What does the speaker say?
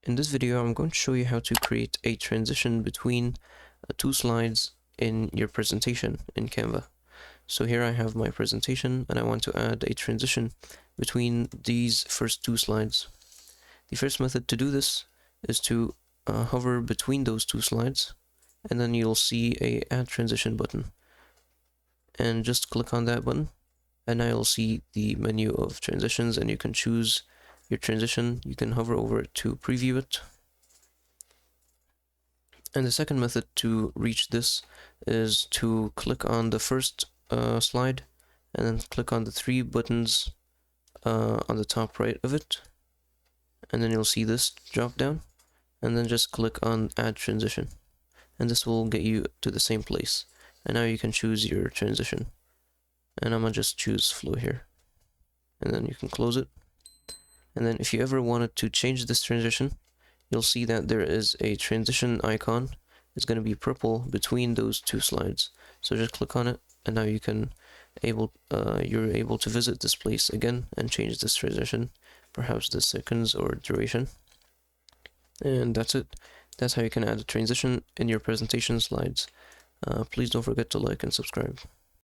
In this video, I'm going to show you how to create a transition between two slides in your presentation in Canva. So here I have my presentation and I want to add a transition between these first two slides. The first method to do this is to hover between those two slides, and then you'll see a add transition button. And just click on that button and now you'll see the menu of transitions, and you can choose your transition. You can hover over it to preview it. And the second method to reach this is to click on the first slide and then click on the three buttons on the top right of it, and then you'll see this drop down, and then just click on add transition, and this will get you to the same place. And now you can choose your transition, and I'm gonna just choose flow here, and then you can close it. And then if you ever wanted to change this transition, you'll see that there is a transition icon. It's going to be purple between those two slides. So just click on it, and now you're able to visit this place again and change this transition, perhaps the seconds or duration. And that's it. That's how you can add a transition in your presentation slides. Please don't forget to like and subscribe.